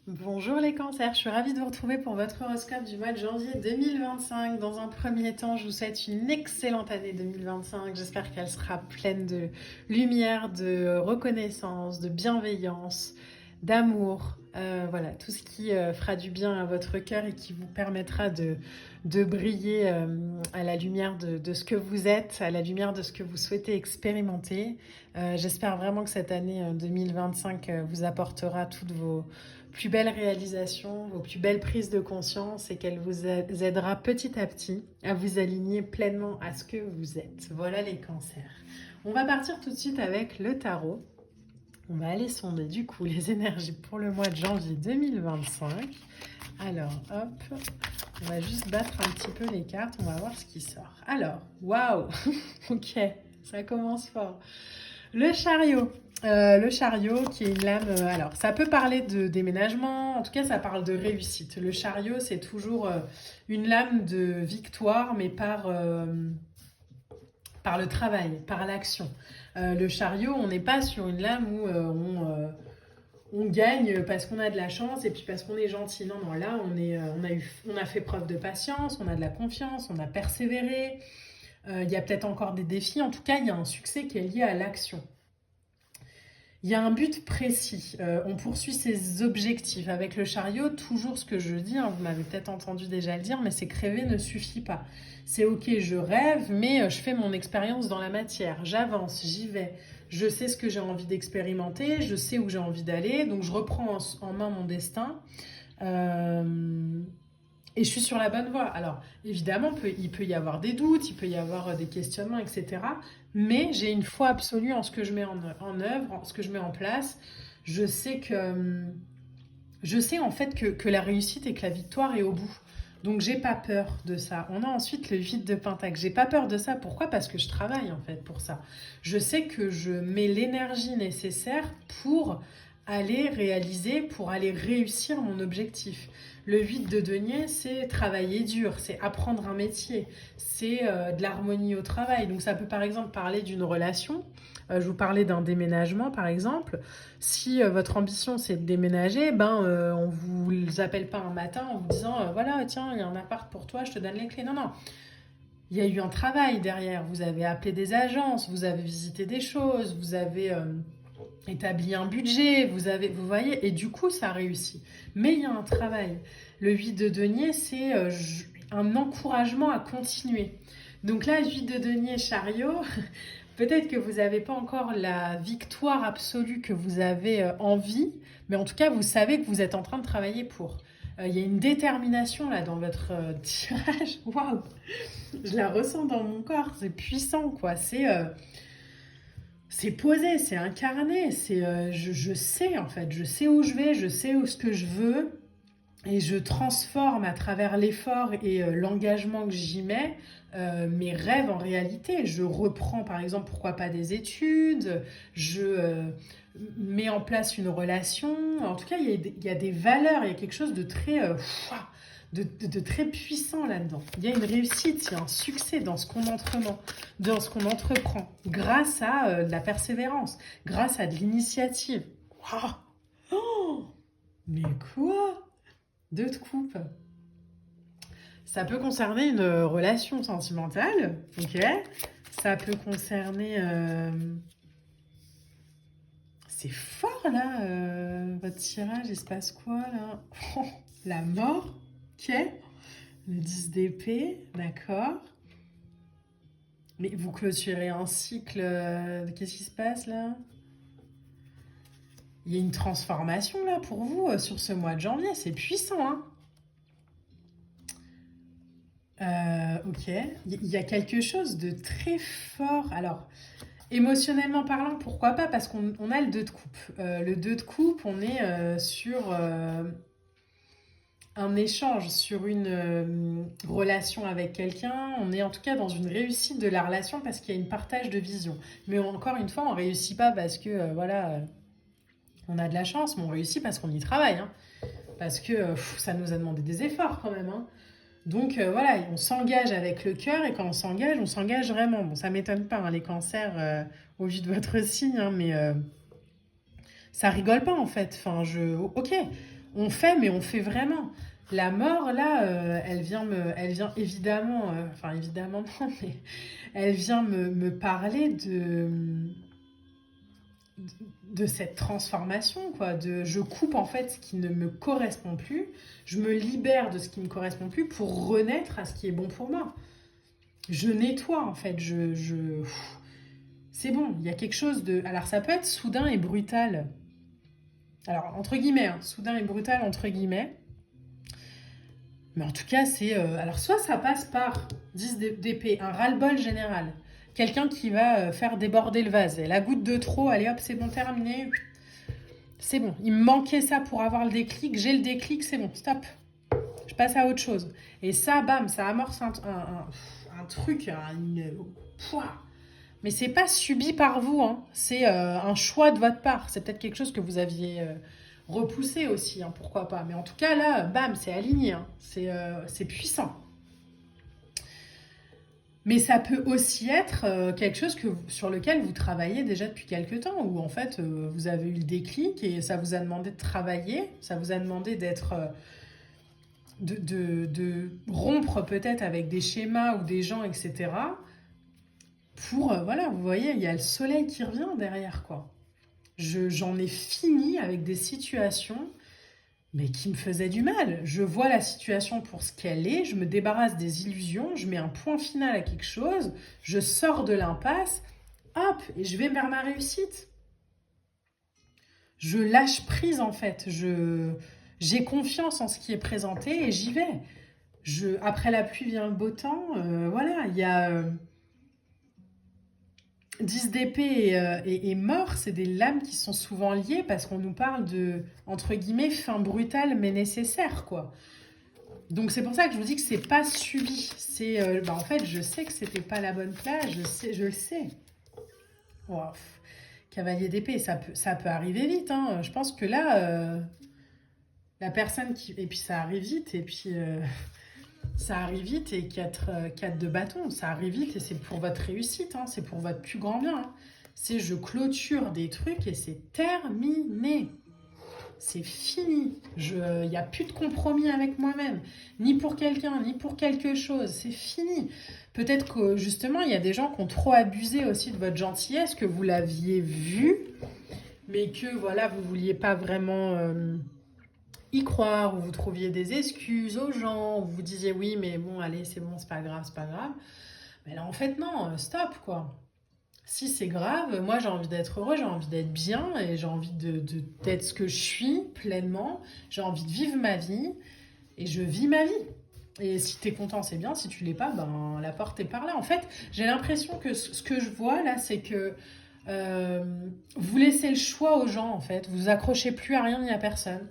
Bonjour les cancers, je suis ravie de vous retrouver pour votre horoscope du mois de janvier 2025. Dans un premier temps, je vous souhaite une excellente année 2025. J'espère qu'elle sera pleine de lumière, de reconnaissance, de bienveillance, d'amour. Voilà, tout ce qui fera du bien à votre cœur et qui vous permettra de briller à la lumière de ce que vous êtes, à la lumière de ce que vous souhaitez expérimenter. J'espère vraiment que cette année 2025 vous apportera toutes vos plus belles réalisations, vos plus belles prises de conscience et qu'elle vous aidera petit à petit à vous aligner pleinement à ce que vous êtes. Voilà les cancers. On va partir tout de suite avec le tarot. On va aller sonder du coup les énergies pour le mois de janvier 2025. Alors, hop, on va juste battre un petit peu les cartes, on va voir ce qui sort. Alors, waouh, ok, ça commence fort. Le chariot. Le chariot qui est une lame... alors, ça peut parler de déménagement, en tout cas, ça parle de réussite. Le chariot, c'est toujours une lame de victoire, mais par le travail, par l'action. Le chariot, on n'est pas sur une lame où on gagne parce qu'on a de la chance et puis parce qu'on est gentil. Non, non, là, on a fait preuve de patience, on a de la confiance, on a persévéré. Il y a peut-être encore des défis. En tout cas, il y a un succès qui est lié à l'action. Il y a un but précis, on poursuit ses objectifs. Avec le chariot, toujours ce que je dis, hein, vous m'avez peut-être entendu déjà le dire, mais c'est que rêver ne suffit pas. C'est ok, je rêve, mais je fais mon expérience dans la matière. J'avance, j'y vais. Je sais ce que j'ai envie d'expérimenter, je sais où j'ai envie d'aller, donc je reprends en main mon destin. Euh, et je suis sur la bonne voie. Alors, évidemment, il peut y avoir des doutes, il peut y avoir des questionnements, etc. Mais j'ai une foi absolue en ce que je mets en œuvre, en ce que je mets en place. Je sais je sais en fait que la réussite et que la victoire est au bout. Donc j'ai pas peur de ça. On a ensuite le vide de Pentacle. J'ai pas peur de ça. Pourquoi? Parce que je travaille en fait pour ça. Je sais que je mets l'énergie nécessaire pour aller réaliser, pour aller réussir mon objectif. Le 8 de denier, c'est travailler dur, c'est apprendre un métier, c'est de l'harmonie au travail. Donc ça peut par exemple parler d'une relation. Je vous parlais d'un déménagement par exemple. Si votre ambition c'est de déménager, on vous appelle pas un matin en vous disant voilà, tiens, il y a un appart pour toi, je te donne les clés. Non, non. Il y a eu un travail derrière. Vous avez appelé des agences, vous avez visité des choses, vous avez établi un budget, vous voyez, et du coup ça réussit. Mais il y a un travail. Le 8 de denier, c'est un encouragement à continuer. Donc là, 8 de denier, chariot, peut-être que vous n'avez pas encore la victoire absolue que vous avez envie, mais en tout cas, vous savez que vous êtes en train de travailler pour. Il y a une détermination là dans votre tirage. Waouh! Je la ressens dans mon corps, c'est puissant quoi. C'est posé, c'est incarné, je sais en fait, je sais où je vais, je sais où ce que je veux et je transforme à travers l'effort et l'engagement que j'y mets mes rêves en réalité. Je reprends par exemple, pourquoi pas des études, je mets en place une relation. En tout cas, il y a des valeurs, il y a quelque chose de très, de très puissant là-dedans. Il y a une réussite, il y a un succès dans ce dans ce qu'on entreprend, grâce à de la persévérance, grâce à de l'initiative. Waouh! Oh, mais quoi? Deux de coupe. Ça peut concerner une relation sentimentale, ok? Ça peut concerner... C'est fort là, votre tirage, il se passe quoi là? Oh, la mort, ok? Le 10 d'épée, d'accord. Mais vous clôturez un cycle, qu'est-ce qui se passe là? Il y a une transformation là pour vous sur ce mois de janvier, c'est puissant, hein? Ok, il y a quelque chose de très fort. Alors, émotionnellement parlant, pourquoi pas? Parce qu'on a le 2 de coupe. Le 2 de coupe, on est sur un échange, sur une relation avec quelqu'un. On est en tout cas dans une réussite de la relation parce qu'il y a une partage de vision. Mais encore une fois, on réussit pas parce que, on a de la chance, mais on réussit parce qu'on y travaille. Hein. Parce que ça nous a demandé des efforts quand même. Hein. Donc voilà, on s'engage avec le cœur et quand on s'engage vraiment. Bon, ça m'étonne pas, hein, les cancers, au vu de votre signe, hein, mais ça rigole pas en fait. Ok, On fait, mais on fait vraiment. La mort, là, elle vient évidemment, enfin évidemment non, mais elle vient me parler de cette transformation, quoi. Je coupe en fait ce qui ne me correspond plus, je me libère de ce qui me correspond plus pour renaître à ce qui est bon pour moi. Je nettoie en fait, c'est bon, il y a quelque chose de... Alors ça peut être soudain et brutal. Alors entre guillemets, hein, soudain et brutal entre guillemets. Mais en tout cas, c'est... alors soit ça passe par 10 d'épée, un ras-le-bol général. Quelqu'un qui va faire déborder le vase. Et la goutte de trop, allez hop, c'est bon, terminé. C'est bon. Il me manquait ça pour avoir le déclic. J'ai le déclic, c'est bon, stop. Je passe à autre chose. Et ça, bam, ça amorce un truc, une... Pouah. Mais c'est pas subi par vous, hein. C'est un choix de votre part. C'est peut-être quelque chose que vous aviez repoussé aussi, hein, pourquoi pas. Mais en tout cas, là, bam, c'est aligné. Hein. C'est puissant. Mais ça peut aussi être quelque chose sur lequel vous travaillez déjà depuis quelque temps, où en fait, vous avez eu le déclic et ça vous a demandé de travailler, ça vous a demandé d'être... de rompre peut-être avec des schémas ou des gens, etc., pour, voilà, vous voyez, il y a le soleil qui revient derrière, quoi. J'en ai fini avec des situations, mais qui me faisaient du mal. Je vois la situation pour ce qu'elle est, je me débarrasse des illusions, je mets un point final à quelque chose, je sors de l'impasse, hop, et je vais vers ma réussite. Je lâche prise, en fait. J'ai confiance en ce qui est présenté et j'y vais. Après la pluie vient le beau temps, voilà, il y a... 10 d'épée et mort, c'est des lames qui sont souvent liées parce qu'on nous parle de, entre guillemets, fin brutale mais nécessaire, quoi. Donc c'est pour ça que je vous dis que c'est pas subi. C'est, en fait, je sais que c'était pas la bonne plage, je le sais. Wow. Cavalier d'épée, ça peut arriver vite, hein. Je pense que là, la personne qui... Et puis ça arrive vite, et puis... ça arrive vite et 4 de bâton, ça arrive vite et c'est pour votre réussite, hein, c'est pour votre plus grand bien. Hein. C'est je clôture des trucs et c'est terminé. C'est fini. Il n'y a plus de compromis avec moi-même, ni pour quelqu'un, ni pour quelque chose. C'est fini. Peut-être que justement, il y a des gens qui ont trop abusé aussi de votre gentillesse, que vous l'aviez vu, mais que voilà, vous ne vouliez pas vraiment... y croire, où vous trouviez des excuses aux gens, où vous disiez oui, mais bon, allez, c'est bon, c'est pas grave, c'est pas grave. Mais là, en fait, non, stop, quoi. Si c'est grave, moi, j'ai envie d'être heureux, j'ai envie d'être bien, et j'ai envie d'être ce que je suis pleinement. J'ai envie de vivre ma vie, et je vis ma vie. Et si t'es content, c'est bien. Si tu l'es pas, ben, la porte est par là. En fait, j'ai l'impression que ce que je vois, là, c'est que vous laissez le choix aux gens, en fait. Vous accrochez plus à rien ni à personne.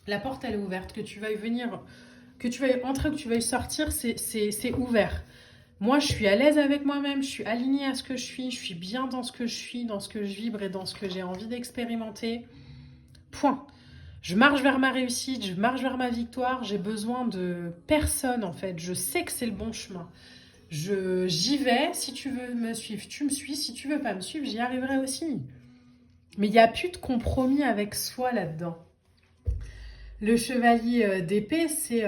La porte, elle est ouverte. Que tu veuilles venir, que tu veuilles entrer, que tu veuilles sortir, c'est ouvert. Moi, je suis à l'aise avec moi-même, je suis alignée à ce que je suis bien dans ce que je suis, dans ce que je vibre et dans ce que j'ai envie d'expérimenter. Point. Je marche vers ma réussite, je marche vers ma victoire, j'ai besoin de personne, en fait. Je sais que c'est le bon chemin. J'y vais, si tu veux me suivre, tu me suis. Si tu veux pas me suivre, j'y arriverai aussi. Mais il n'y a plus de compromis avec soi là-dedans. Le chevalier d'épée, c'est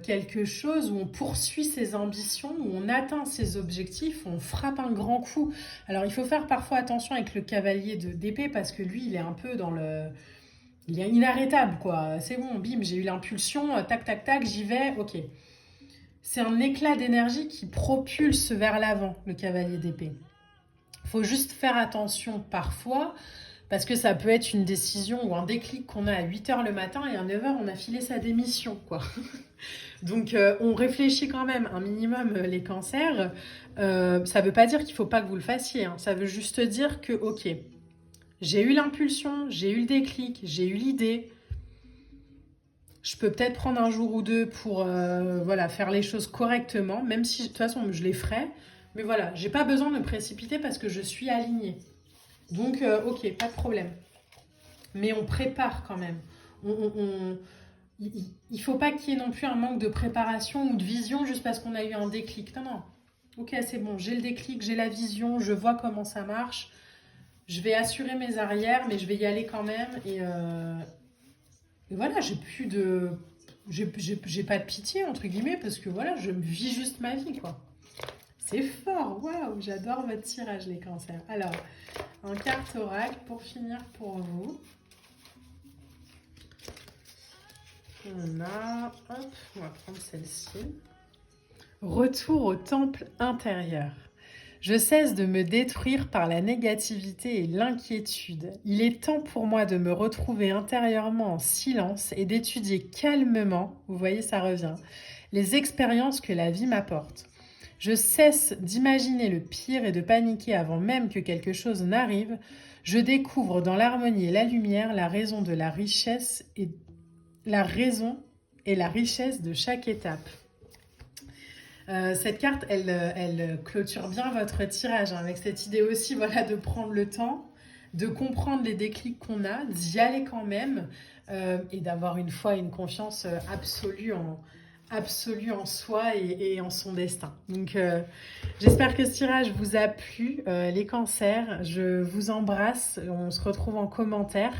quelque chose où on poursuit ses ambitions, où on atteint ses objectifs, où on frappe un grand coup. Alors, il faut faire parfois attention avec le cavalier d'épée parce que lui, il est un peu dans le... Il est inarrêtable, quoi. C'est bon, bim, j'ai eu l'impulsion, tac, tac, tac, j'y vais, ok. C'est un éclat d'énergie qui propulse vers l'avant, le cavalier d'épée. Il faut juste faire attention parfois... Parce que ça peut être une décision ou un déclic qu'on a à 8h le matin et à 9h, on a filé sa démission, quoi. Donc, on réfléchit quand même un minimum les cancers. Ça ne veut pas dire qu'il ne faut pas que vous le fassiez. Hein. Ça veut juste dire que, ok, j'ai eu l'impulsion, j'ai eu le déclic, j'ai eu l'idée. Je peux peut-être prendre un jour ou deux pour voilà, faire les choses correctement, même si de toute façon, je les ferai. Mais voilà, j'ai pas besoin de me précipiter parce que je suis alignée. Donc, ok, pas de problème. Mais on prépare quand même. Il ne faut pas qu'il y ait non plus un manque de préparation ou de vision juste parce qu'on a eu un déclic. Non, non. Ok, c'est bon, j'ai le déclic, j'ai la vision, je vois comment ça marche. Je vais assurer mes arrières, mais je vais y aller quand même. et voilà, j'ai plus de... J'ai pas de pitié, entre guillemets, parce que voilà, je vis juste ma vie, quoi. C'est fort, waouh, j'adore votre tirage, les cancers. Alors, un carte oracle pour finir pour vous. On a, hop, on va prendre celle-ci. Retour au temple intérieur. Je cesse de me détruire par la négativité et l'inquiétude. Il est temps pour moi de me retrouver intérieurement en silence et d'étudier calmement, vous voyez ça revient, les expériences que la vie m'apporte. Je cesse d'imaginer le pire et de paniquer avant même que quelque chose n'arrive. Je découvre dans l'harmonie et la lumière la raison de la richesse et la richesse de chaque étape. Cette carte, elle clôture bien votre tirage, hein, avec cette idée aussi, voilà, de prendre le temps, de comprendre les déclics qu'on a, d'y aller quand même, et d'avoir une foi et une confiance absolue en soi et en son destin. Donc, j'espère que ce tirage vous a plu, les cancers. Je vous embrasse. On se retrouve en commentaire.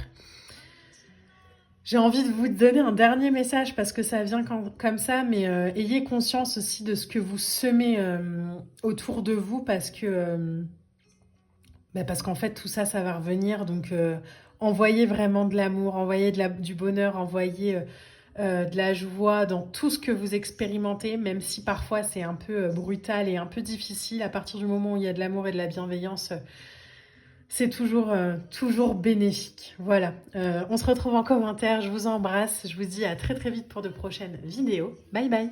J'ai envie de vous donner un dernier message parce que ça vient comme ça, mais ayez conscience aussi de ce que vous semez autour de vous parce que parce qu'en fait tout ça, ça va revenir. Donc envoyez vraiment de l'amour, envoyez du bonheur, envoyez de la joie dans tout ce que vous expérimentez, même si parfois c'est un peu brutal et un peu difficile. À partir du moment où il y a de l'amour et de la bienveillance, c'est toujours bénéfique. Voilà, on se retrouve en commentaire, je vous embrasse, je vous dis à très très vite pour de prochaines vidéos. Bye bye.